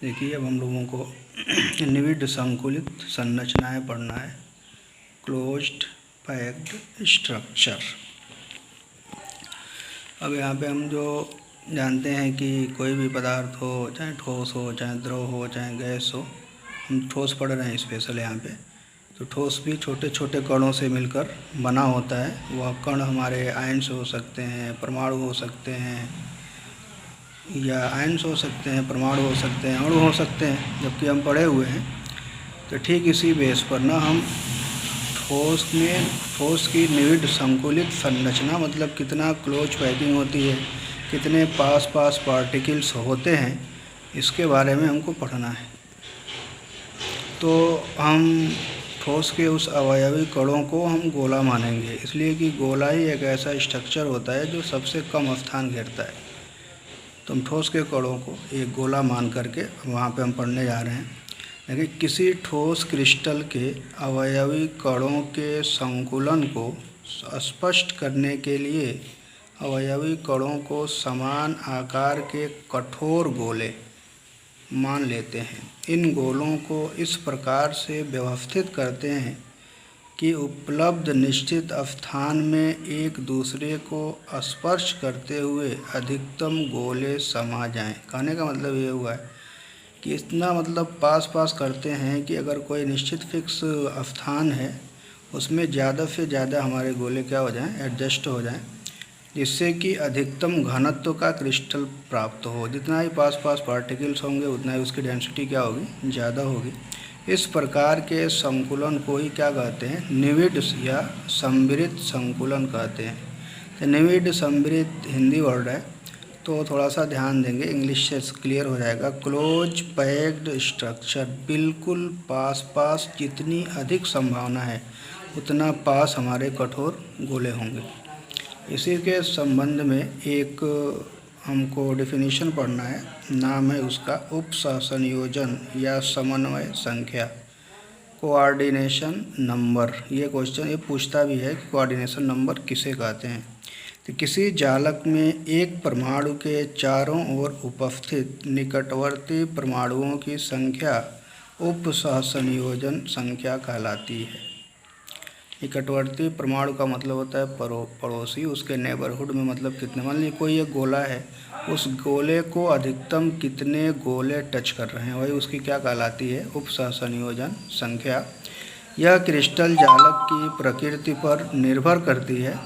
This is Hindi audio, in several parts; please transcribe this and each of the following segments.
देखिए, अब हम लोगों को निविड संकुलित संरचनाएं पढ़ना है। Closed packed structure. अब यहाँ पे हम जो जानते हैं कि कोई भी पदार्थ हो, चाहे ठोस हो, चाहे द्रव हो, चाहे गैस हो, हम ठोस पढ़ रहे हैं स्पेशल यहाँ पे। तो ठोस भी छोटे छोटे कणों से मिलकर बना होता है। वह कण हमारे आयन्स हो सकते हैं, परमाणु हो सकते हैं, या आयन्स हो सकते हैं, परमाणु हो सकते हैं, अणु हो सकते हैं, जबकि हम पढ़े हुए हैं। तो ठीक इसी बेस पर ना हम ठोस की निविड संकुलित संरचना मतलब कितना क्लोज पैकिंग होती है, कितने पास पास पार्टिकल्स होते हैं, इसके बारे में हमको पढ़ना है। तो हम ठोस के उस अवयवी कणों को हम गोला मानेंगे, इसलिए कि गोला ही एक ऐसा स्ट्रक्चर होता है जो सबसे कम स्थान घेरता है। तो हम ठोस के कणों को एक गोला मान करके वहाँ पे हम पढ़ने जा रहे हैं। लेकिन किसी ठोस क्रिस्टल के अवयवी कणों के संकुलन को स्पष्ट करने के लिए अवयवी कणों को समान आकार के कठोर गोले मान लेते हैं। इन गोलों को इस प्रकार से व्यवस्थित करते हैं कि उपलब्ध निश्चित स्थान में एक दूसरे को स्पर्श करते हुए अधिकतम गोले समा जाएं। कहने का मतलब ये हुआ है कि इतना मतलब पास पास करते हैं कि अगर कोई निश्चित फिक्स स्थान है उसमें ज़्यादा से ज़्यादा हमारे गोले क्या हो जाएं, एडजस्ट हो जाएं, जिससे कि अधिकतम घनत्व का क्रिस्टल प्राप्त हो। जितना ही पास पास पार्टिकल्स होंगे उतना ही उसकी डेंसिटी क्या होगी, ज़्यादा होगी। इस प्रकार के संकुलन को ही क्या कहते हैं, निविड या संवृत संकुलन कहते हैं। तो निविड संवृत हिंदी वर्ड है, तो थोड़ा सा ध्यान देंगे, इंग्लिश से क्लियर हो जाएगा। क्लोज पैक्ड स्ट्रक्चर, बिल्कुल पास पास, जितनी अधिक संभावना है उतना पास हमारे कठोर गोले होंगे। इसी के संबंध में एक हमको डेफिनेशन पढ़ना है, नाम है उसका उपसंयोजन या समन्वय संख्या, कोऑर्डिनेशन नंबर। ये क्वेश्चन ये पूछता भी है कि कोऑर्डिनेशन नंबर किसे कहते हैं। तो किसी जालक में एक परमाणु के चारों ओर उपस्थित निकटवर्ती परमाणुओं की संख्या उपसंयोजन संख्या कहलाती है। निकटवर्ती परमाणु का मतलब होता है पड़ोसी, उसके नेबरहुड में मतलब कितने, मान लीजिए कोई एक गोला है, उस गोले को अधिकतम कितने गोले टच कर रहे हैं, वही उसकी क्या कहलाती है, उपसंयोजन संख्या। यह क्रिस्टल जालक की प्रकृति पर निर्भर करती है।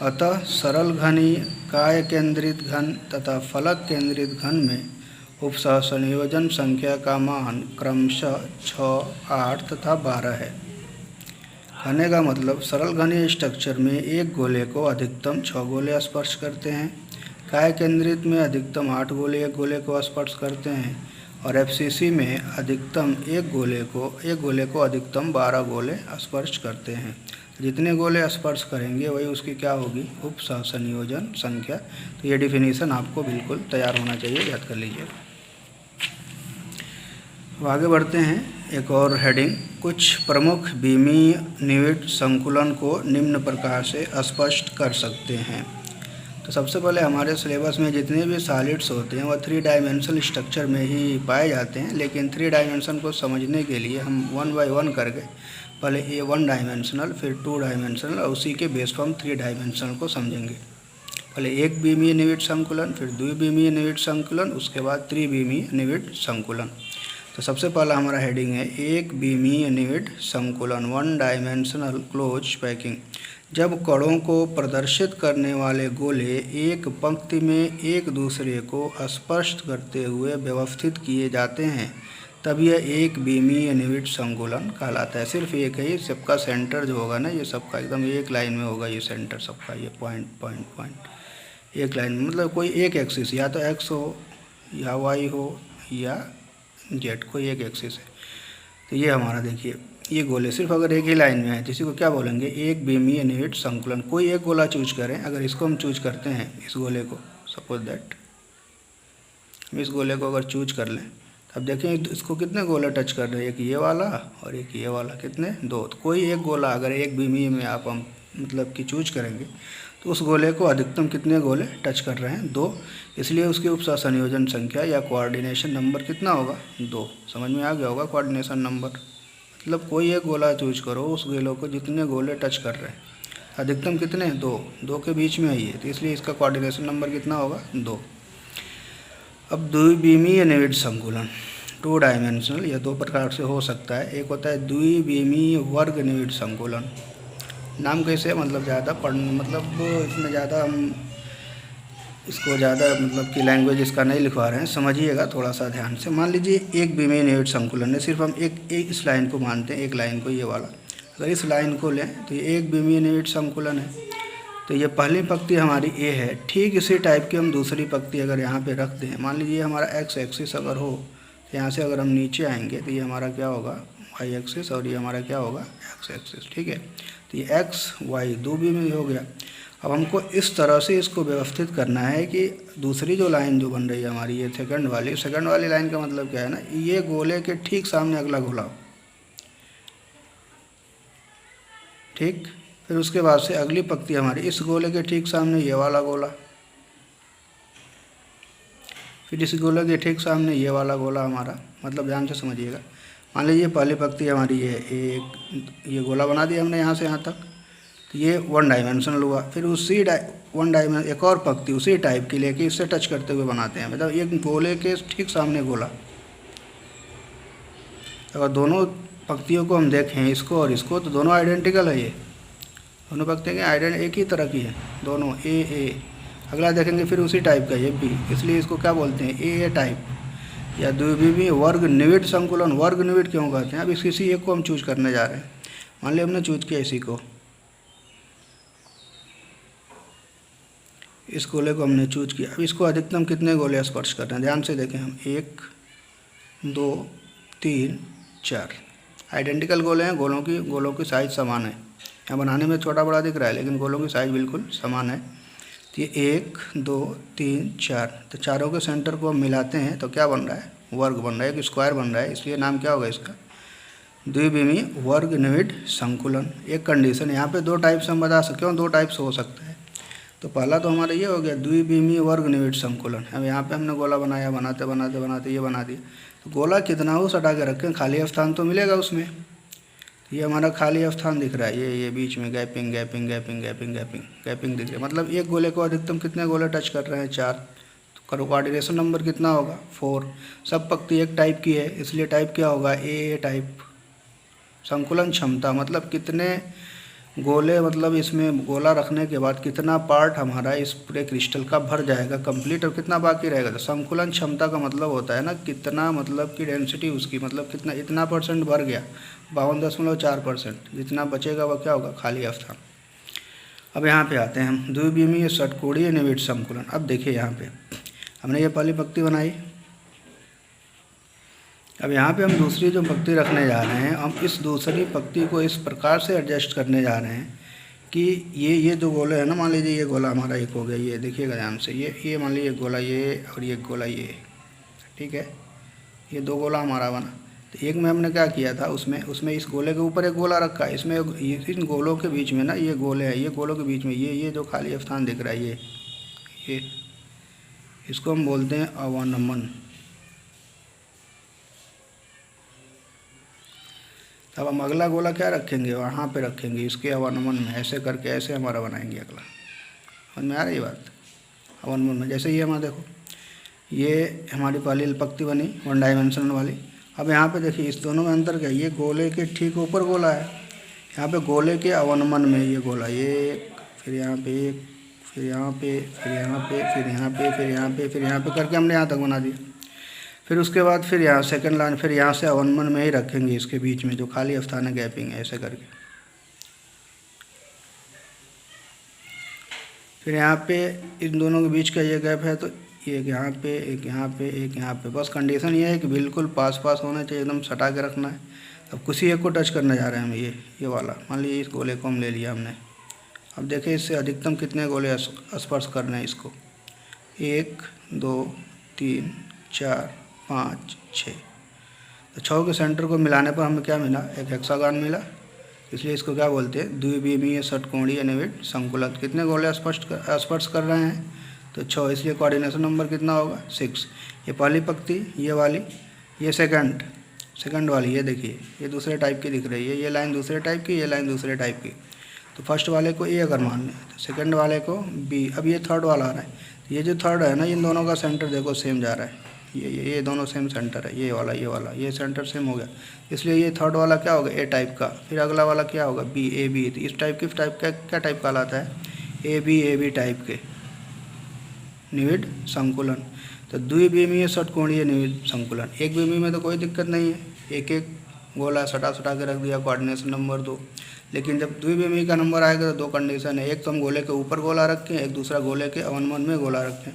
अतः सरल घनी, काय केंद्रित घन तथा फलक केंद्रित घन में उपसंयोजन संख्या का मान क्रमशः 6, 8 तथा 12 है। कहने का मतलब सरल घनीय स्ट्रक्चर में एक गोले को अधिकतम 6 गोले स्पर्श करते हैं, काय केंद्रित में अधिकतम 8 गोले एक गोले को स्पर्श करते हैं, और एफसीसी में अधिकतम एक गोले को अधिकतम 12 गोले स्पर्श करते हैं। जितने गोले स्पर्श करेंगे वही उसकी क्या होगी, उपसंयोजन संख्या। तो ये डिफिनीशन आपको बिल्कुल तैयार होना चाहिए, याद कर लीजिए। अब आगे बढ़ते हैं, एक और हेडिंग, कुछ प्रमुख बीमीय निविड संकुलन को निम्न प्रकार से स्पष्ट कर सकते हैं। तो सबसे पहले हमारे सिलेबस में जितने भी सॉलिड्स होते हैं वह 3 डायमेंशनल स्ट्रक्चर में ही पाए जाते हैं, लेकिन 3 डायमेंशन को समझने के लिए हम 1 बाय 1 करके पहले ये 1 डायमेंशनल, फिर 2 डायमेंशनल, और उसी के बेस पर हम 3 डायमेंशनल को समझेंगे। पहले एक बीमीय निविड संकुलन, फिर 2 बीमीय निविड संकुलन, उसके बाद 3 बीमीय निविड संकुलन। तो सबसे पहला हमारा हेडिंग है एक बीमीय निविड संकुलन, 1 डायमेंशनल क्लोज पैकिंग। जब कणों को प्रदर्शित करने वाले गोले एक पंक्ति में एक दूसरे को स्पर्श करते हुए व्यवस्थित किए जाते हैं तब यह एक बीमीय निविड संकुलन कहलाता है। सिर्फ एक है, सबका सेंटर जो होगा ना, ये सबका एकदम एक लाइन में होगा, ये सेंटर सबका, ये पॉइंट एक लाइन में, मतलब कोई एक एक्सिस, या तो एक्स हो या वाई हो या जेड, कोई एक एक्सिस है। तो ये हमारा देखिए, ये गोले सिर्फ अगर एक ही लाइन में है तो इसी को क्या बोलेंगे, एक बीमीय निविड संकुलन। कोई एक गोला चूज करें, अगर इसको हम चूज करते हैं, इस गोले को, सपोज दैट हम इस गोले को अगर चूज कर लें, अब देखें इसको कितने गोले टच कर रहे हैं, एक ये वाला और एक ये वाला, कितने, 2। तो कोई एक गोला अगर एक बीमीय में आप हम मतलब कि चूज करेंगे तो उस गोले को अधिकतम कितने गोले टच कर रहे हैं? 2। इसलिए उसकी उपसतह संयोजन संख्या या कोऑर्डिनेशन नंबर कितना होगा? 2। समझ में आ गया होगा कोऑर्डिनेशन नंबर। मतलब कोई एक गोला चूज करो, उस गोलों को जितने गोले टच कर रहे हैं, अधिकतम कितने? 2। 2 के बीच में है ये, तो इसलिए इसका कोऑर्डिनेशन नंबर कितना होगा? 2। अब द्विविमीय निविड़ संकुलन 2 डायमेंशनल, यह 2 प्रकार से हो सकता है। एक होता है द्विविमीय वर्ग निविड़ संकुलन। नाम कैसे? मतलब ज़्यादा मतलब इसमें ज़्यादा हम इसको ज़्यादा मतलब कि लैंग्वेज इसका नहीं लिखवा रहे हैं, समझिएगा थोड़ा सा ध्यान से। मान लीजिए एक विमीय निविड़ संकुलन है, सिर्फ हम एक इस लाइन को मानते हैं, एक लाइन को, ये वाला। अगर इस लाइन को लें तो ये एक विमीय निविड़ संकुलन है। तो ये पहली पंक्ति हमारी ए है। ठीक इसी टाइप की हम दूसरी पंक्ति अगर यहाँ पे रख दें, मान लीजिए हमारा एक्स एक्सिस अगर हो, तो यहाँ से अगर हम नीचे आएंगे तो ये हमारा क्या होगा? वाई एक्सिस, और ये हमारा क्या होगा? X axis. ठीक है, तो ये एक्स वाई दो भी में हो गया। अब हमको इस तरह से इसको व्यवस्थित करना है कि दूसरी जो लाइन जो बन रही है हमारी, ये सेकंड वाली लाइन का मतलब क्या है ना, ये गोले के ठीक सामने अगला गोला हो। ठीक, फिर उसके बाद से अगली पंक्ति हमारी इस गोले के ठीक सामने ये वाला गोला, फिर इस गोले के ठीक सामने ये वाला गोला हमारा। मतलब ध्यान से समझिएगा। मान लीजिए पहली पंक्ति हमारी ये एक ये गोला बना दिया हमने यहाँ से यहाँ तक, तो ये 1 डायमेंशनल हुआ। फिर उसी 1 डायमेंशन एक और पंक्ति उसी टाइप की लेके इससे टच करते हुए बनाते हैं। मतलब एक गोले के ठीक सामने गोला। अगर दोनों पंक्तियों को हम देखें, इसको और इसको, तो दोनों आइडेंटिकल है। ये दोनों पंक्तियाँ एक ही तरह की है दोनों, ए। अगला देखेंगे फिर उसी टाइप का ये बी, इसलिए इसको क्या बोलते हैं? ए टाइप या द्विविमीय वर्ग निविड़ संकुलन। वर्ग निविड़ क्यों कहते हैं? अब किसी एक को हम चूज करने जा रहे हैं। मान लिया हमने चूज किया इसी को, इस गोले को हमने चूज किया। अब इसको अधिकतम कितने गोले स्पर्श कर रहे हैं? ध्यान से देखें हम, 1 2 3 4 आइडेंटिकल गोले हैं। गोलों की साइज़ समान है। यहाँ बनाने में छोटा बड़ा दिख रहा है, लेकिन गोलों की साइज़ बिल्कुल समान है। तो ये 1 2 3 4, तो चारों के सेंटर को हम मिलाते हैं तो क्या बन रहा है? वर्ग बन रहा है, एक स्क्वायर बन रहा है। इसलिए नाम क्या होगा इसका? द्विविमीय वर्ग निविड़ संकुलन। एक कंडीशन यहाँ पे 2 टाइप से हम बता सकते हैं, 2 टाइप से हो सकता है। तो पहला तो हमारा ये हो गया द्विविमीय वर्ग निविड़ संकुलन। अब यहाँ पे हमने गोला बनाया, बनाते बनाते बनाते ये बना दिया। तो गोला कितना हो सटा के रखें, खाली स्थान तो मिलेगा उसमें। ये हमारा खाली स्थान दिख रहा है, ये बीच में गैपिंग दिख रही है। मतलब एक गोले को अधिकतम कितने गोले टच कर रहे हैं? 4। तो कोऑर्डिनेशन नंबर कितना होगा? 4। सब पंक्ति एक टाइप की है, इसलिए टाइप क्या होगा? ए टाइप। संकुलन क्षमता मतलब कितने गोले, मतलब इसमें गोला रखने के बाद कितना पार्ट हमारा इस पूरे क्रिस्टल का भर जाएगा कंप्लीट, और कितना बाकी रहेगा। तो संकुलन क्षमता का मतलब होता है ना कितना, मतलब कि डेंसिटी उसकी, मतलब कितना, इतना % भर गया, 52.4%। जितना बचेगा वह क्या होगा? खाली स्थान। अब यहाँ पे आते हैं हम, द्विविमीय षटकोणीय निविड़ संकुलन। अब देखिए यहाँ पे हमने ये पहली पंक्ति बनाई। अब यहाँ पे हम दूसरी जो पंक्ति रखने जा रहे हैं, हम इस दूसरी पंक्ति को इस प्रकार से एडजस्ट करने जा रहे हैं कि ये जो गोले हैं ना, मान लीजिए ये गोला हमारा एक हो गया, ये देखिएगा ध्यान से, ये मान लीजिए गोला ये और ये गोला ये, ठीक है, ये 2 गोला हमारा बना। तो एक में हमने क्या किया था, उसमें इस गोले के ऊपर एक गोला रखा, इसमें इन गोलों के बीच में ना ये गोले हैं, ये गोलों के बीच में ये जो खाली स्थान दिख रहा है ये इसको हम बोलते हैं अवनमन। अब हम अगला गोला क्या रखेंगे? वहाँ पे रखेंगे, इसके अवनमन में, ऐसे करके ऐसे हमारा बनाएंगे अगला। समझ में आ रही बात? अवनमन में जैसे ये हमारा देखो, ये हमारी पहली पंक्ति बनी 1 डायमेंशनल वाली। अब यहाँ पे देखिए इस दोनों में अंतर क्या है? ये गोले के ठीक ऊपर गोला है, यहाँ पे गोले के अवनमन में ये गोला, ये फिर यहाँ पे एक, फिर यहाँ पे, फिर यहाँ पे, फिर यहाँ पे, फिर यहाँ पे, फिर यहाँ पे करके हमने यहाँ तक बना दिया। फिर उसके बाद फिर यहाँ सेकंड लाइन, फिर यहाँ से अवनमन में ही रखेंगे, इसके बीच में जो खाली स्थान है गैपिंग है, ऐसे करके। फिर यहाँ पे इन दोनों के बीच का ये गैप है, तो एक यहाँ पे, एक यहाँ पे, एक यहाँ पे। बस कंडीशन ये है कि बिल्कुल पास होना चाहिए, एकदम सटा के रखना है। अब किसी एक को टच करने जा रहे हैं हम, ये वाला। मान लीजिए इस गोले को हम ले लिया हमने। अब देखिए इससे अधिकतम कितने गोले स्पर्श करने हैं इसको? 1 2 3 4 5 6। तो 6 के सेंटर को मिलाने पर हमें क्या मिला? एक हेक्सागन मिला। इसलिए इसको क्या बोलते हैं, द्विविमीय षटकोणीय निविड संकुलन। कितने गोले स्पर्श कर रहे हैं, तो 6, इसलिए कोऑर्डिनेशन नंबर कितना होगा, 6। ये पहली पंक्ति, ये वाली, ये सेकंड वाली, ये देखिए ये दूसरे टाइप की दिख रही है, ये लाइन दूसरे टाइप की, ये लाइन दूसरे टाइप की। तो फर्स्ट वाले को ए अगर मान लें तो सेकंड वाले को बी। अब ये थर्ड वाला आ रहा है, ये जो थर्ड है ना, इन दोनों का सेंटर देखो सेम जा रहा है, ये दोनों सेम सेंटर है, ये वाला ये सेंटर सेम हो गया, इसलिए ये थर्ड वाला क्या होगा, ए टाइप का। फिर अगला वाला क्या होगा, बी, ए बी। तो इस टाइप का क्या टाइप कहलाता है, ए बी टाइप के निविड संकुलन। तो द्विविमीय षटकोणीय निविड संकुलन। एक विमी में तो कोई दिक्कत नहीं है, एक एक गोला सटा के रख दिया, कोऑर्डिनेशन नंबर 2। लेकिन जब द्विविमी का नंबर आएगा तो 2 कंडीशन है, एक तो हम गोले के ऊपर गोला रखें, एक दूसरा गोले के अवनमन में गोला रखें।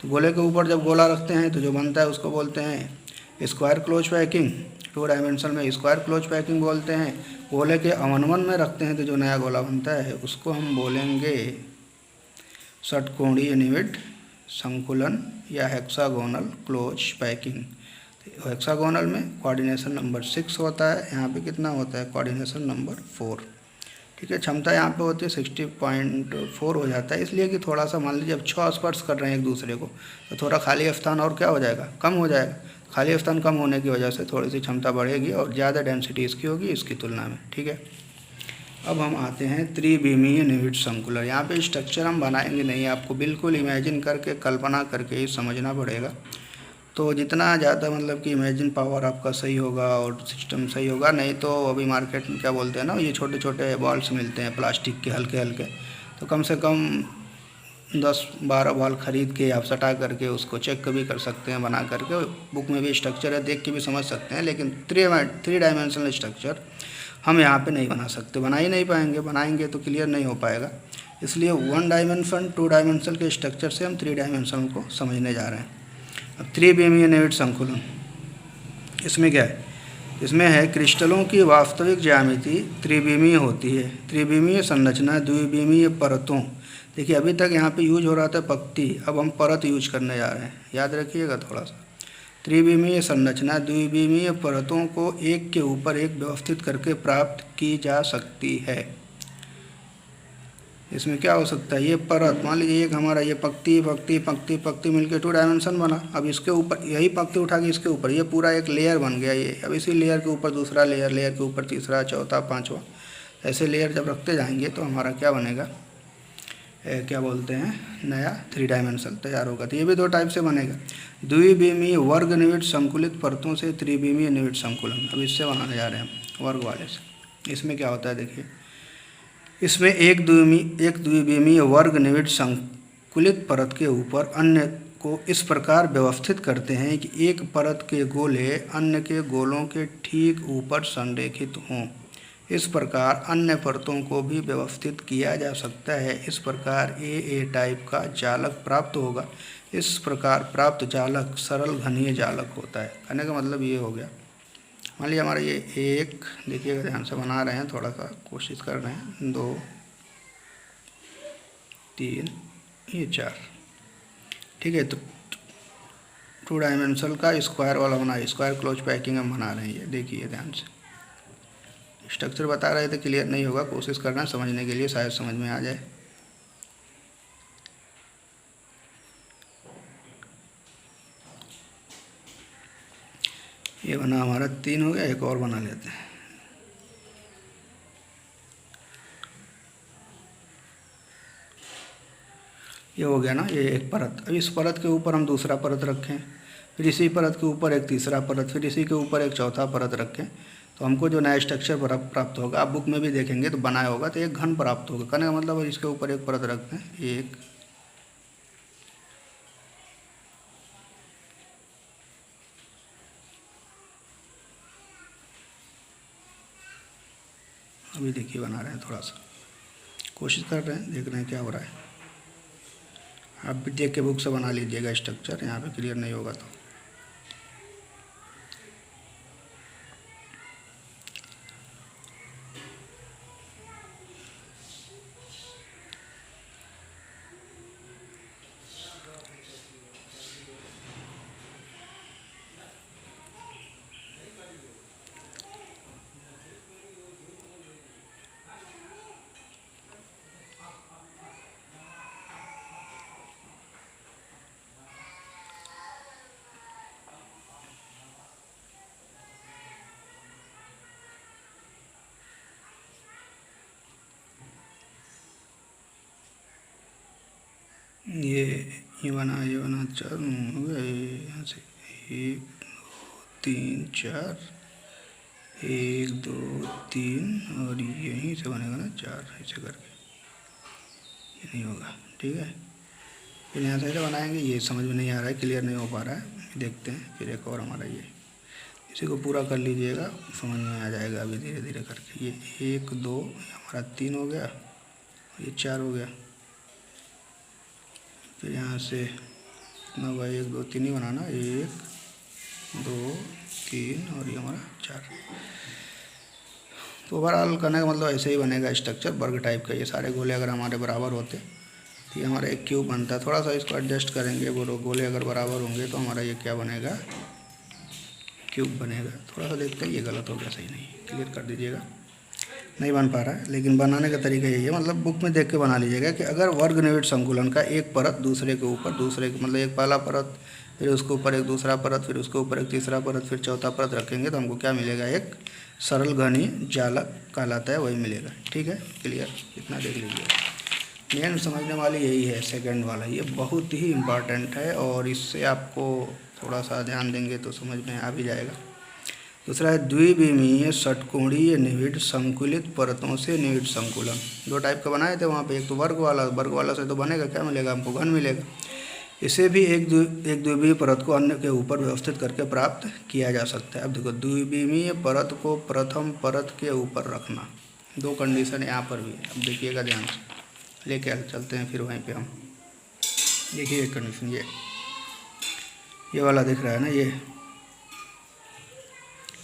तो गोले के ऊपर जब गोला रखते हैं तो जो बनता है उसको बोलते हैं स्क्वायर क्लोज पैकिंग, 2 डायमेंशन में स्क्वायर क्लोज पैकिंग बोलते हैं। गोले के अवनमन में रखते हैं तो जो नया गोला बनता है उसको हम बोलेंगे षटकोणीय निविड संकुलन या हेक्सागोनल क्लोज पैकिंग। हेक्सागोनल में कोऑर्डिनेशन नंबर 6 होता है, यहाँ पे कितना होता है, कोऑर्डिनेशन नंबर 4। ठीक है, क्षमता यहाँ पे होती है 60.4 हो जाता है, इसलिए कि थोड़ा सा मान लीजिए अब 6 स्पर्श कर रहे हैं एक दूसरे को, तो थोड़ा खाली स्थान और क्या हो जाएगा, कम हो जाएगा। खाली स्थान कम होने की वजह से थोड़ी सी क्षमता बढ़ेगी और ज़्यादा डेंसिटी इसकी होगी इसकी तुलना में। ठीक है, अब हम आते हैं त्रिविमीय निविड संकुलन। यहाँ पे स्ट्रक्चर हम बनाएंगे नहीं, आपको बिल्कुल इमेजिन करके, कल्पना करके ही समझना पड़ेगा। तो जितना ज़्यादा मतलब कि इमेजिन पावर आपका सही होगा और सिस्टम सही होगा, नहीं तो अभी मार्केट में क्या बोलते हैं ना, ये छोटे छोटे बॉल्स मिलते हैं प्लास्टिक के हल्के हल्के, तो कम से कम 10-12 बॉल ख़रीद के आप सटा करके उसको चेक भी कर सकते हैं, बना करके। बुक में भी स्ट्रक्चर है, देख के भी समझ सकते हैं, लेकिन 3 डायमेंशनल स्ट्रक्चर हम यहाँ पे नहीं बना सकते, बना ही नहीं पाएंगे, बनाएंगे तो क्लियर नहीं हो पाएगा। इसलिए 1 डायमेंशन 2 डायमेंशन के स्ट्रक्चर से हम 3 डायमेंशन को समझने जा रहे हैं। अब त्रिविमीय निविड संकुलन, इसमें क्या है, इसमें है क्रिस्टलों की वास्तविक ज्यामिति त्रिविमीय होती है। त्रिविमीय संरचना द्विविमीय परतों, देखिए अभी तक यहाँ पे यूज हो रहा था पंक्ति, अब हम परत यूज करने जा रहे हैं, याद रखिएगा थोड़ा सा। त्रिविमीय संरचना द्विविमीय परतों को एक के ऊपर एक व्यवस्थित करके प्राप्त की जा सकती है। इसमें क्या हो सकता है, ये परत मान लीजिए एक हमारा ये पंक्ति मिलके 2 डायमेंशन बना। अब इसके ऊपर यही पंक्ति उठा के इसके ऊपर ये पूरा एक लेयर बन गया ये। अब इसी लेयर के ऊपर दूसरा लेयर, लेयर के ऊपर तीसरा, चौथा, पांचवा, ऐसे लेयर जब रखते जाएंगे तो हमारा क्या बनेगा, क्या बोलते हैं, नया 3 डायमेंशन तैयार होगा। तो ये भी 2 टाइप से बनेगा, द्विविमीय वर्ग निविड संकुलित परतों से त्रिविमीय निविड संकुलन। अब इससे बनाने जा रहे हैं हम वर्ग वाले से। इसमें क्या होता है देखिए, इसमें एक द्विविमीय वर्ग निविड संकुलित परत के ऊपर अन्य को इस प्रकार व्यवस्थित करते हैं कि एक परत के गोले अन्य के गोलों के ठीक ऊपर संरेखित हों। इस प्रकार अन्य परतों को भी व्यवस्थित किया जा सकता है। इस प्रकार ए टाइप का जालक प्राप्त होगा। इस प्रकार प्राप्त जालक सरल घनीय जालक होता है। कहने का मतलब ये हो गया, मान लीजिए हमारा ये एक, देखिएगा ध्यान से बना रहे हैं, थोड़ा सा कोशिश कर रहे हैं, 2 3 ये 4, ठीक है। तो 2 डायमेंशनल का स्क्वायर वाला बना, स्क्वायर क्लोज पैकिंग हम बना रहे हैं। ये देखिए ध्यान से, स्ट्रक्चर बता रहे थे, क्लियर नहीं होगा, कोशिश करना समझने के लिए, शायद समझ में आ जाए। ये बना हमारा 3 हो गया, एक और बना लेते हैं। ये हो गया ना, ये एक परत। अब इस परत के ऊपर हम दूसरा परत रखें, फिर इसी परत के ऊपर एक तीसरा परत, फिर इसी के ऊपर एक चौथा परत रखें, तो हमको जो नया स्ट्रक्चर प्राप्त होगा, आप बुक में भी देखेंगे तो बनाया होगा, तो एक घन प्राप्त होगा। कहने का मतलब इसके ऊपर एक परत रखते हैं, एक, अभी देखिए बना रहे हैं, थोड़ा सा कोशिश कर रहे हैं, देख रहे हैं क्या हो रहा है। आप भी देख के बुक से बना लीजिएगा स्ट्रक्चर, यहाँ पे क्लियर नहीं होगा तो। ये बना, ये बना, 4 हो गया। यहाँ से 1 2 3 4, 1 2 3 और यहीं से बनेगा ना 4, ऐसे करके। ये नहीं होगा, ठीक है। फिर यहाँ से ऐसे बनाएंगे। ये समझ में नहीं आ रहा है, क्लियर नहीं हो पा रहा है, देखते हैं। फिर एक और हमारा ये, इसी को पूरा कर लीजिएगा, समझ में आ जाएगा अभी धीरे धीरे करके। ये 1 2 हमारा 3 हो गया, ये 4 हो गया। फिर यहाँ से कितना हुआ, 1 2 3 ही बनाना, 1 2 3 और ये हमारा 4। तो ओवरऑल करने का मतलब ऐसे ही बनेगा स्ट्रक्चर वर्ग टाइप का। ये सारे गोले अगर हमारे बराबर होते तो ये हमारा एक क्यूब बनता। थोड़ा सा इसको एडजस्ट करेंगे, वो गोले अगर बराबर होंगे तो हमारा ये क्या बनेगा, क्यूब बनेगा। थोड़ा सा देखते हैं, ये गलत हो गया, सही नहीं, क्लियर कर दीजिएगा। नहीं बन पा रहा है, लेकिन बनाने का तरीका यही है, मतलब बुक में देख के बना लीजिएगा कि अगर वर्ग निविड संकुलन का एक परत दूसरे के ऊपर, दूसरे के मतलब एक पहला परत, फिर उसके ऊपर एक दूसरा परत, फिर उसके ऊपर एक तीसरा परत, फिर चौथा परत रखेंगे तो हमको क्या मिलेगा, एक सरल घनी जालक कहलाता है, वही मिलेगा। ठीक है, क्लियर, इतना देख लीजिए। मेन समझने वाली यही है, सेकंड वाला, ये बहुत ही इम्पॉर्टेंट है और इससे आपको थोड़ा सा ध्यान देंगे तो समझ में आ भी जाएगा। दूसरा है द्विविमीय षटकोणीय निविड संकुलित परतों से निविड संकुलन। दो टाइप का बनाए थे वहाँ पे, एक तो वर्ग वाला से तो बनेगा, क्या मिलेगा हमको, घन मिलेगा। इसे भी एक द्विविमीय परत को अन्य के ऊपर व्यवस्थित करके प्राप्त किया जा सकता है। अब देखो, द्विविमीय परत को प्रथम परत के ऊपर रखना, दो कंडीशन यहाँ पर भी है। अब देखिएगा ध्यान से, लेके चलते हैं फिर वहीं पे हम। देखिए एक कंडीशन, ये वाला दिख रहा है ना,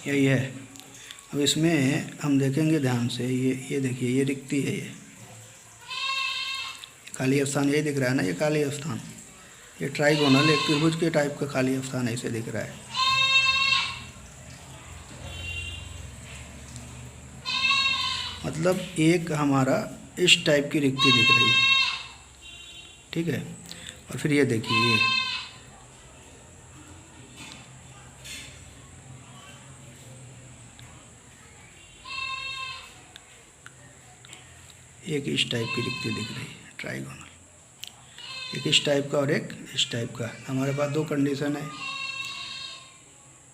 यही है। अब इसमें हम देखेंगे ध्यान से, ये देखिए, ये रिक्ति है, ये खाली स्थान, यही दिख रहा है ना, ये खाली स्थान, ये ट्राइगोनल एक त्रिभुज के टाइप का खाली स्थान ऐसे दिख रहा है। मतलब एक हमारा इस टाइप की रिक्ति दिख रही है, ठीक है। और फिर ये देखिए, एक इस टाइप की रिक्ति दिख रही है, ट्राइगोनल, एक इस टाइप का और एक इस टाइप का। हमारे पास दो कंडीशन है,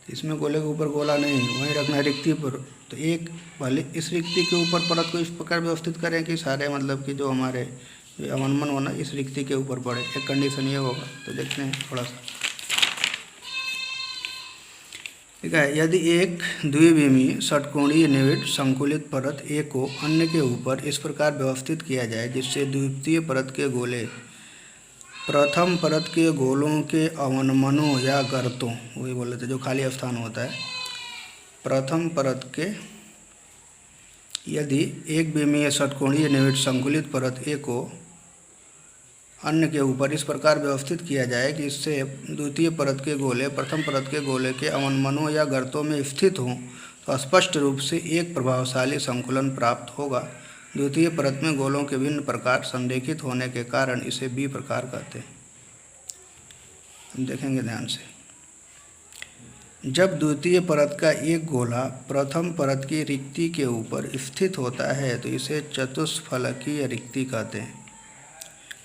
इसमें गोले के ऊपर गोला नहीं, वहीं रखना है रिक्ति पर। तो एक भले इस रिक्ति के ऊपर परत को इस प्रकार व्यवस्थित करें कि सारे मतलब कि जो हमारे अवनमन होना इस रिक्ति के ऊपर पड़े, एक कंडीशन ये होगा। तो देखते हैं थोड़ा सा, ठीक है। यदि एक द्विविमीय षटकोणीय निविड संकुलित परत ए को अन्य के ऊपर इस प्रकार व्यवस्थित किया जाए जिससे द्वितीय परत के गोले प्रथम परत के गोलों के अवनमनों या गर्तों, वही बोले थे जो खाली स्थान होता है, प्रथम परत के, यदि एक विमीय षटकोणीय निविड संकुलित परत ए को अन्य के ऊपर इस प्रकार व्यवस्थित किया जाए कि इससे द्वितीय परत के गोले प्रथम परत के गोले के अवनमनों या गर्तों में स्थित हों तो स्पष्ट रूप से एक प्रभावशाली संकुलन प्राप्त होगा। द्वितीय परत में गोलों के भिन्न प्रकार संरेखित होने के कारण इसे बी प्रकार कहते हैं। हम देखेंगे ध्यान से, जब द्वितीय परत का एक गोला प्रथम परत की रिक्ति के ऊपर स्थित होता है तो इसे चतुष्फलकीय रिक्ति कहते हैं।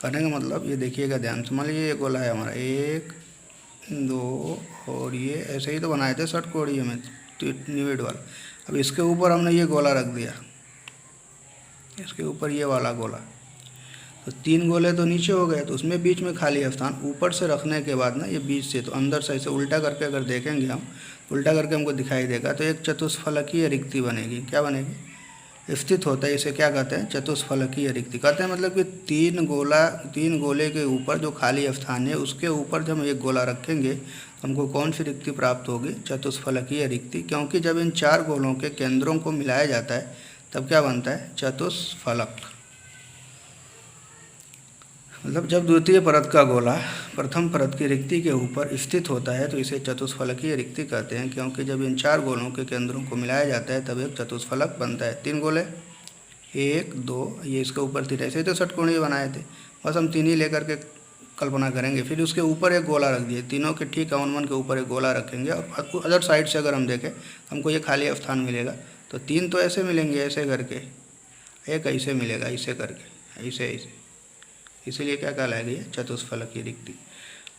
कहने का मतलब ये देखिएगा ध्यान से, मान लीजिए ये गोला है हमारा, 1 2 और ये ऐसे ही तो बनाए थे षटकोणीय में निविड वाला। अब इसके ऊपर हमने ये गोला रख दिया, इसके ऊपर ये वाला गोला, तो 3 गोले तो नीचे हो गए, तो उसमें बीच में खाली स्थान ऊपर से रखने के बाद ना, ये बीच से तो अंदर से ऐसे उल्टा करके अगर देखेंगे हम, उल्टा करके हमको दिखाई देगा तो एक चतुष्फलकीय रिक्ति बनेगी। क्या बनेगी, स्थित होता है, इसे क्या कहते हैं, चतुष्फलकीय रिक्ति कहते हैं। मतलब कि 3 गोले के ऊपर जो खाली स्थान है उसके ऊपर जब हम एक गोला रखेंगे तो हमको कौन सी रिक्ति प्राप्त होगी, चतुष्फलकीय रिक्ति। क्योंकि जब इन 4 गोलों के केंद्रों को मिलाया जाता है तब क्या बनता है, चतुष्फलक। मतलब जब द्वितीय परत का गोला प्रथम परत की रिक्ति के ऊपर स्थित होता है तो इसे चतुष्फलकीय रिक्ति कहते हैं, क्योंकि जब इन 4 गोलों के केंद्रों को मिलाया जाता है तब एक चतुष्फलक बनता है। 3 गोले, 1 2, ये इसके ऊपर 3, ऐसे ही तो षटकोणीय बनाए थे, बस हम 3 ही लेकर के कल्पना करेंगे। फिर उसके ऊपर एक गोला रख दिए, तीनों के ठीक अवनमन के ऊपर एक गोला रखेंगे और अदर साइड से अगर हम देखें हमको ये खाली स्थान मिलेगा। तो 3 तो ऐसे मिलेंगे ऐसे करके, एक ऐसे मिलेगा ऐसे करके, ऐसे इसीलिए क्या कहलाएगी ये चतुष्फलकीय रिक्ति।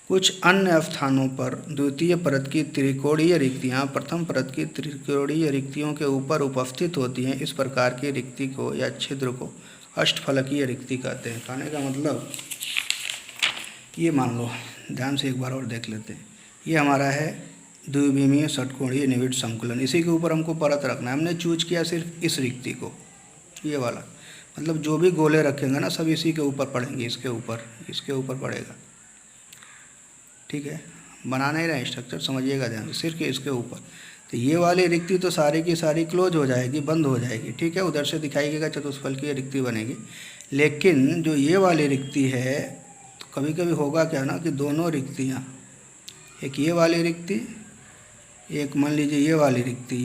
कुछ अन्य स्थानों पर द्वितीय परत की त्रिकोणीय रिक्तियाँ प्रथम परत की त्रिकोणीय रिक्तियों के ऊपर उपस्थित होती हैं। इस प्रकार की रिक्ति को या छिद्र को अष्टफलकीय रिक्ति कहते हैं। कहने का मतलब ये मान लो, ध्यान से एक बार और देख लेते हैं। ये हमारा है द्विविमीय षटकोणीय निविड़ संकुलन, इसी के ऊपर हमको परत रखना है। हमने चूज किया सिर्फ इस रिक्ति को, ये वाला, मतलब जो भी गोले रखेंगे ना सब इसी के ऊपर पड़ेंगे, इसके ऊपर पड़ेगा। ठीक है, बनाना ही रहे स्ट्रक्चर, समझिएगा ध्यान से, सिर्फ इसके ऊपर। तो ये वाली रिक्ति तो सारी की सारी क्लोज हो जाएगी, बंद हो जाएगी। ठीक है, उधर से दिखाई देगा चतुष्फलकीय रिक्ति बनेगी। लेकिन जो ये वाली रिक्ति है, तो कभी कभी होगा क्या ना कि दोनों रिक्तियाँ, एक ये वाली रिक्ति, एक मान लीजिए ये वाली रिक्ति,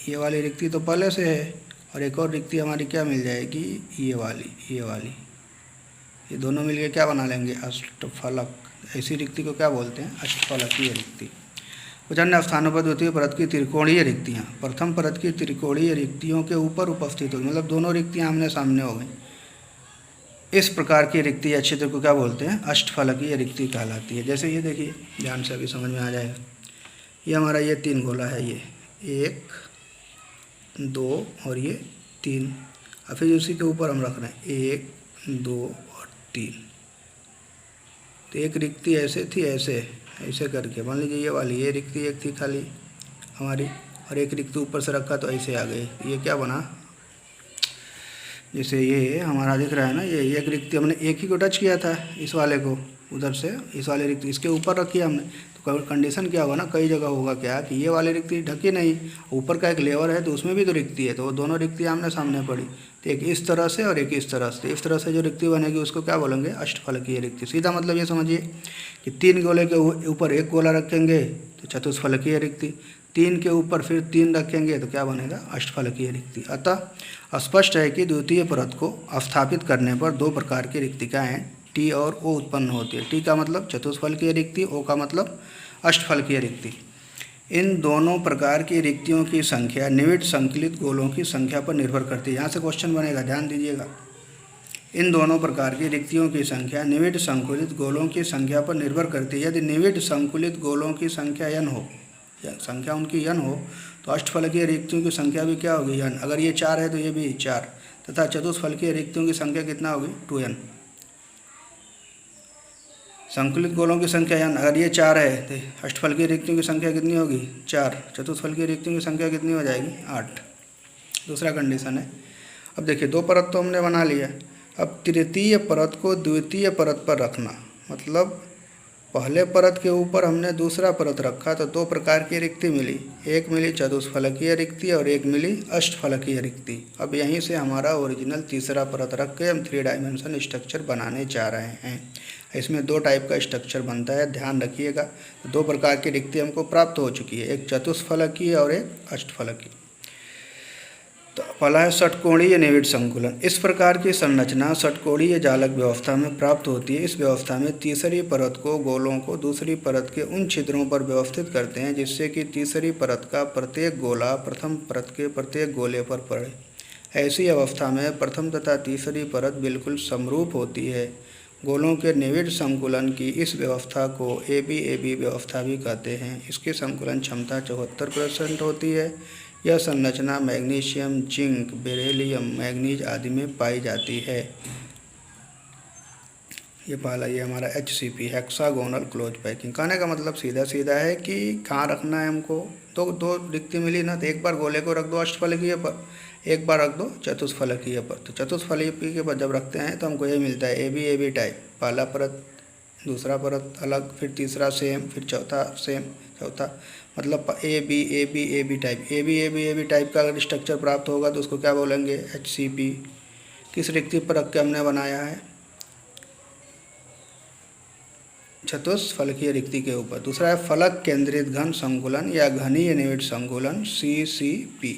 ये वाली रिक्ति तो पहले से है, और एक और रिक्ति हमारी क्या मिल जाएगी, ये वाली, ये दोनों मिलके क्या बना लेंगे, अष्टफलक। ऐसी रिक्ति को क्या बोलते हैं, अष्टफलकीय रिक्ति। कुछ अन्य स्थानों पर द्वितीय परत की त्रिकोणीय रिक्तियाँ प्रथम परत की त्रिकोणीय रिक्तियों के ऊपर उपस्थित होगी, मतलब दोनों रिक्तियाँ आमने सामने हो गई। इस प्रकार की रिक्ति या छिद्र को क्या बोलते हैं, अष्टफलकीय रिक्ति कहलाती है। जैसे ये देखिए, ध्यान से अभी समझ में आ जाएगा। ये हमारा ये 3 गोला है, ये 1 2 और ये 3, और फिर उसी के ऊपर हम रख रहे हैं 1 2 और 3। तो एक रिक्ति ऐसे थी, ऐसे करके मान लीजिए ये वाली, ये रिक्ति एक थी खाली हमारी, और एक रिक्ति ऊपर से रखा तो ऐसे आ गई। ये क्या बना, जैसे ये हमारा दिख रहा है ना, ये एक रिक्ति हमने एक ही को टच किया था, इस वाले को उधर से, इस वाले रिक्ति इसके ऊपर रखी हमने, तो कंडीशन क्या होगा ना, कई जगह होगा क्या कि ये वाली रिक्ति ढकी नहीं, ऊपर का एक लेवर है तो उसमें भी तो रिक्ति है, तो वो दोनों रिक्ति आमने सामने पड़ी। तो एक इस तरह से और एक इस तरह से जो रिक्ति बनेगी उसको क्या बोलेंगे, अष्टफलकीय रिक्ति। सीधा मतलब ये समझिए कि 3 गोले के ऊपर एक गोला रखेंगे तो चतुष्फलकीय रिक्ति, 3 के ऊपर फिर 3 रखेंगे तो क्या बनेगा, अष्टफलकीय रिक्ति। अतः स्पष्ट है कि द्वितीय परत को स्थापित करने पर 2 प्रकार की रिक्तिकाएँ टी और ओ उत्पन्न होती है। टी का मतलब चतुष्फलकीय रिक्ति, ओ का मतलब अष्टफलकीय रिक्ति। इन दोनों प्रकार की रिक्तियों की संख्या निविड़ संकलित गोलों की संख्या पर निर्भर करती है। यहाँ से क्वेश्चन बनेगा, ध्यान दीजिएगा। इन दोनों प्रकार की रिक्तियों की संख्या निविड़ संकुलित गोलों की संख्या पर निर्भर करती है। यदि निविड़ संकुलित गोलों की संख्या n हो, संख्या उनकी n हो, तो अष्टफलकीय रिक्तियों की संख्या भी क्या होगी, n। अगर ये 4 है तो ये भी 4, तथा चतुष्फलकीय रिक्तियों की संख्या कितना होगी, 2n। संकुलित गोलों की संख्या n, अगर ये 4 है तो अष्टफलकीय रिक्तियों की संख्या कितनी होगी, 4। चतुष्फलकीय रिक्तियों की संख्या कितनी हो जाएगी, 8। दूसरा कंडीशन है। अब देखिए 2 परत तो हमने बना लिया, अब तृतीय परत को द्वितीय परत पर रखना, मतलब पहले परत के ऊपर हमने दूसरा परत रखा तो 2 प्रकार की रिक्ति मिली, एक मिली चतुष्फलकीय रिक्ति और एक मिली अष्टफलकीय रिक्ति। अब यहीं से हमारा ओरिजिनल तीसरा परत रख के हम 3 डायमेंशन स्ट्रक्चर बनाने जा रहे हैं। इसमें 2 टाइप का स्ट्रक्चर बनता है, ध्यान रखिएगा। 2 प्रकार की रिक्ति हमको प्राप्त हो चुकी है, एक चतुष्फलकीय और एक अष्टफलकीय। तो पहला है षटकोणीय निविड़ संकुलन। इस प्रकार की संरचना षटकोणीय जालक व्यवस्था में प्राप्त होती है। इस व्यवस्था में तीसरी परत को गोलों को दूसरी परत के उन छिद्रों पर व्यवस्थित करते हैं जिससे कि तीसरी परत का प्रत्येक गोला प्रथम परत के प्रत्येक गोले पर पड़े। ऐसी अवस्था में प्रथम तथा तीसरी परत बिल्कुल समरूप होती है। गोलों के निविड़ संकुलन की इस व्यवस्था को ABAB व्यवस्था भी कहते हैं। इसकी संकुलन क्षमता 74% होती है। यह संरचना मैग्नीशियम, जिंक, बेरिलियम, मैग्नीज आदि में पाई जाती है। ये पहला, ये हमारा HCP हेक्सागोनल क्लोज पैकिंग। कहने का मतलब सीधा सीधा है कि कहाँ रखना है हमको। तो 2 रिक्ति मिली ना, तो एक बार गोले को रख दो अष्टफलकीय पर, एक बार रख दो चतुष्फलकीय पर। तो चतुष्फलकीय पर जब रखते हैं तो हमको ये मिलता है ABAB टाइप, पहला परत दूसरा परत अलग, फिर तीसरा सेम, फिर चौथा सेम, चौथा, मतलब ABAB टाइप। ABAB टाइप का अगर स्ट्रक्चर प्राप्त होगा तो उसको क्या बोलेंगे, HCP। किस रिक्ति पर रख के हमने बनाया है, चतुष्फलकीय रिक्ति के ऊपर। दूसरा है फलक केंद्रित घन संकुलन या घनीय निविड़ संकुलन, CCP।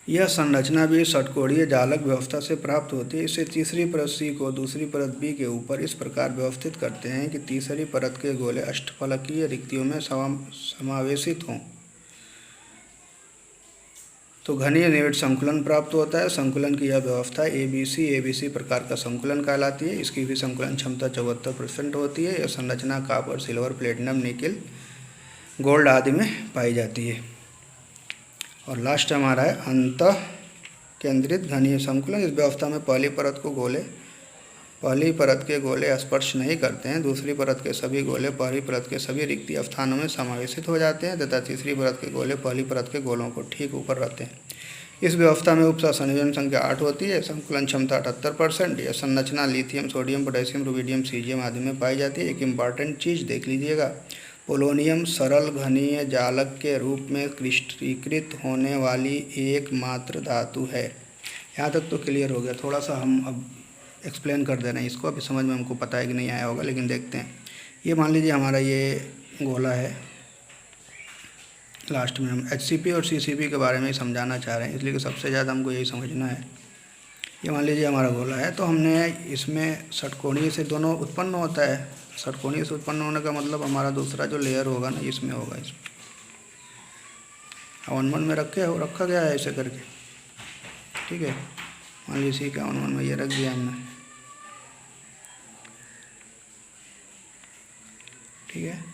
यह संरचना भी षटकोणीय जालक व्यवस्था से प्राप्त होती है। इसे तीसरी परत C को दूसरी परत B के ऊपर इस प्रकार व्यवस्थित करते हैं कि तीसरी परत के गोले अष्टफलकीय रिक्तियों में समावेशित हों। तो घनीय निविड़ संकुलन प्राप्त होता है। संकुलन की यह व्यवस्था ABC प्रकार का संकुलन कहलाती है। इसकी भी संकुलन क्षमता 74% होती है। यह संरचना copper, silver, platinum, nickel, gold आदि में पाई जाती है। और लास्ट हमारा है अंतः केंद्रित घनीय संकुलन। इस व्यवस्था में पहली परत के गोले स्पर्श नहीं करते हैं। दूसरी परत के सभी गोले पहली परत के सभी रिक्ति स्थानों में समावेशित हो जाते हैं तथा तीसरी परत के गोले पहली परत के गोलों को ठीक ऊपर रहते हैं। इस व्यवस्था में उपसा संयोजन संख्या 8 होती है। संकुलन क्षमता 78%। यह संरचना lithium, sodium, potassium, rubidium, caesium आदि में पाई जाती है। एक इम्पॉर्टेंट चीज़ देख लीजिएगा, पोलोनियम सरल घनीय जालक के रूप में क्रिस्टलीकृत होने वाली एकमात्र धातु है। यहाँ तक तो क्लियर हो गया। थोड़ा सा हम अब एक्सप्लेन कर दे रहे हैं इसको। अभी समझ में हमको पता है कि नहीं आया होगा, लेकिन देखते हैं। ये मान लीजिए हमारा ये गोला है। लास्ट में हम HCP और CCP के बारे में समझाना चाह रहे हैं, इसलिए कि सबसे ज़्यादा हमको यही समझना है। ये मान लीजिए हमारा गोला है, तो हमने इसमें षटकोणीय से दोनों उत्पन्न होता है। षटकोणीय से उत्पन्न होने का मतलब हमारा दूसरा जो लेयर होगा ना, इसमें होगा। इसमें 1 में रखा गया है ऐसे करके, ठीक है। मान लीजिए कि 1 में ये रख दिया हमने, ठीक है।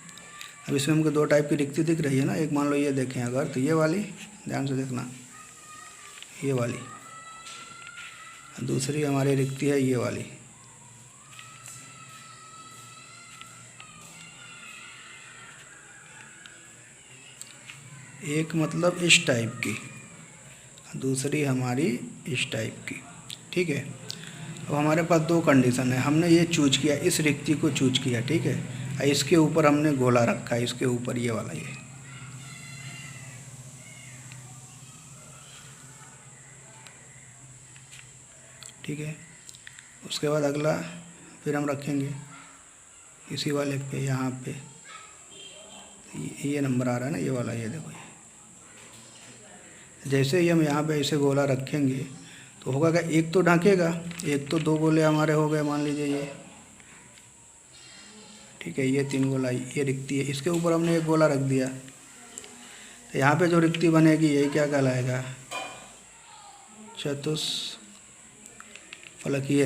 अब इसमें हमको 2 टाइप की रिक्ति दिख रही है ना। एक मान लो ये देखें अगर, तो ये वाली ध्यान से देखना, ये वाली। दूसरी हमारी रिक्ति है ये वाली। एक मतलब इस टाइप की, दूसरी हमारी इस टाइप की, ठीक है। अब हमारे पास 2 कंडीशन है। हमने ये चूज किया, इस रिक्ति को चूज किया, ठीक है। इसके ऊपर हमने गोला रखा है, इसके ऊपर ये वाला, ये ठीक है। उसके बाद अगला फिर हम रखेंगे इसी वाले पे, यहाँ पे ये नंबर आ रहा है ना, ये वाला, ये देखो। ये जैसे ही हम यहाँ पे ऐसे गोला रखेंगे तो होगा क्या, एक तो ढकेगा, एक तो 2 गोले हमारे हो गए, मान लीजिए ये, ठीक है। ये 3 गोला, ये रिक्ति है, इसके ऊपर हमने एक गोला रख दिया, तो यहाँ पे जो रिक्ति बनेगी यही क्या कहलाएगा, चतुष्फलकीय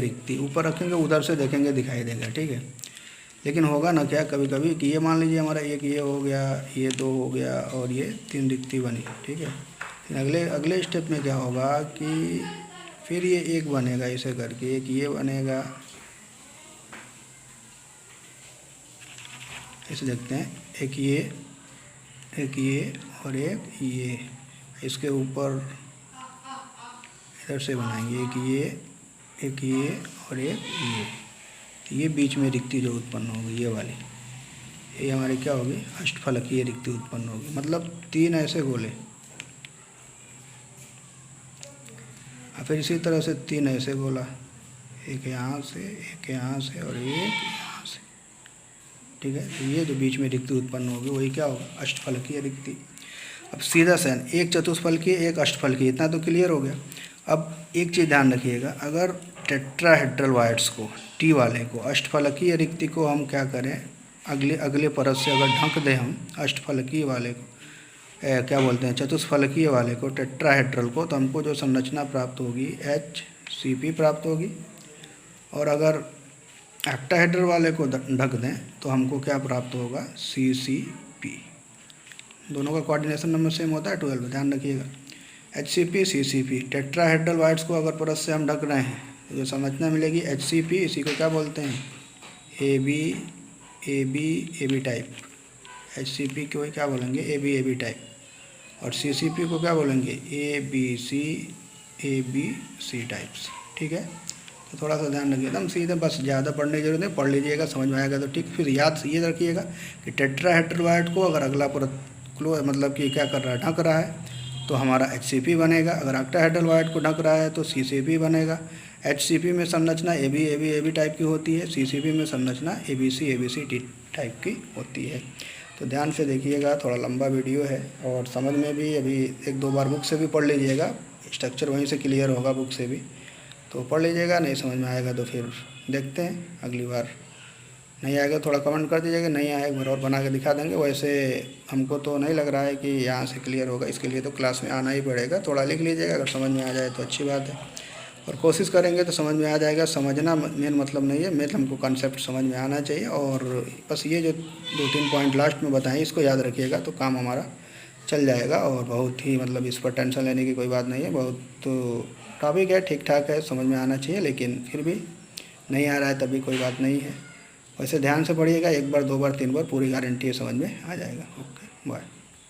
रिक्ति। ऊपर रखेंगे, उधर से देखेंगे दिखाई देगा, ठीक है। लेकिन होगा ना क्या कभी कभी कि ये मान लीजिए हमारा एक ये हो गया, ये 2 हो गया और ये 3 रिक्ति बनी, ठीक है। फिर अगले स्टेप में क्या होगा कि फिर ये एक बनेगा ऐसे करके, एक ये बनेगा, ऐसे देखते हैं, एक ये और एक ये। इसके ऊपर इधर से बनाएंगे, एक ये और एक ये। तो ये बीच में रिक्ति जो उत्पन्न होगी ये वाली, ये हमारी क्या होगी, अष्टफलकीय रिक्ति उत्पन्न होगी। मतलब 3 ऐसे गोले, और फिर इसी तरह से 3 ऐसे गोला, एक यहाँ से, एक यहाँ से और एक यहाँ से, ठीक है। तो ये जो बीच में रिक्ति उत्पन्न होगी वही क्या होगा, अष्टफलकीय रिक्ति। अब सीधा सैन, एक चतुष्फलकीय, एक अष्टफलकीय, इतना तो क्लियर हो गया। अब एक चीज़ ध्यान रखिएगा, अगर टेट्राहेड्रल वाइड्स को, टी वाले को, अष्टफलकीय रिक्ति को हम क्या करें, अगले परत से अगर ढक दें हम अष्टफलकीय वाले को, क्या बोलते हैं, चतुष्फलकीय वाले को, टेट्राहेड्रल को, तो हमको जो संरचना प्राप्त होगी HCP प्राप्त होगी। और अगर ऑक्टाहेड्रल वाले को ढक दें तो हमको क्या प्राप्त होगा, CCP। दोनों का कोऑर्डिनेशन नंबर सेम होता है 12, ध्यान रखिएगा। HCP CCP। टेट्राहेड्रल वाइड्स को अगर परत से हम ढक रहे हैं तो जो संरचना मिलेगी HCP, इसी को क्या बोलते हैं, AB टाइप। HCP को क्या बोलेंगे, AB टाइप। और CCP को क्या बोलेंगे, ABC टाइप्स, ठीक है। तो थोड़ा सा ध्यान रखिए, एकदम सीधे, बस ज़्यादा पढ़ने की जरूरत नहीं, पढ़ लीजिएगा, समझ में आएगा तो ठीक। फिर याद ये रखिएगा कि टेट्राहेड्रल वाइड को अगर अगला परत मतलब कि क्या कर रहा है, ढक रहा है, तो हमारा HCP बनेगा। अगर ऑक्टाहेड्रल वाइड को ढक रहा है तो CCP बनेगा। HCP में संरचना AB टाइप की होती है, CCP में संरचना ABC टाइप की होती है। तो ध्यान से देखिएगा, थोड़ा लंबा वीडियो है और समझ में भी अभी 1-2 बार बुक से भी पढ़ लीजिएगा, स्ट्रक्चर वहीं से क्लियर होगा बुक से भी, तो पढ़ लीजिएगा। नहीं समझ में आएगा तो फिर देखते हैं अगली बार नहीं आएगा थोड़ा कमेंट कर दीजिएगा, नहीं आएगा एक बार और बना के दिखा देंगे। वैसे हमको तो नहीं लग रहा है कि यहाँ से क्लियर होगा, इसके लिए तो क्लास में आना ही पड़ेगा। थोड़ा लिख लीजिएगा, अगर समझ में आ जाए तो अच्छी बात है, और कोशिश करेंगे तो समझ में आ जाएगा। समझना मेन मतलब नहीं है, मेन हमको कॉन्सेप्ट समझ में आना चाहिए। और बस ये जो 2-3 पॉइंट लास्ट में बताएं इसको याद रखिएगा तो काम हमारा चल जाएगा। और बहुत ही मतलब इस पर टेंशन लेने की कोई बात नहीं है, बहुत तो टॉपिक है, ठीक ठाक है, समझ में आना चाहिए। लेकिन फिर भी नहीं आ रहा है तभी कोई बात नहीं है। वैसे ध्यान से पढ़िएगा, 1 बार 2 बार 3 बार पूरी गारंटी है समझ में आ जाएगा। Okay bye.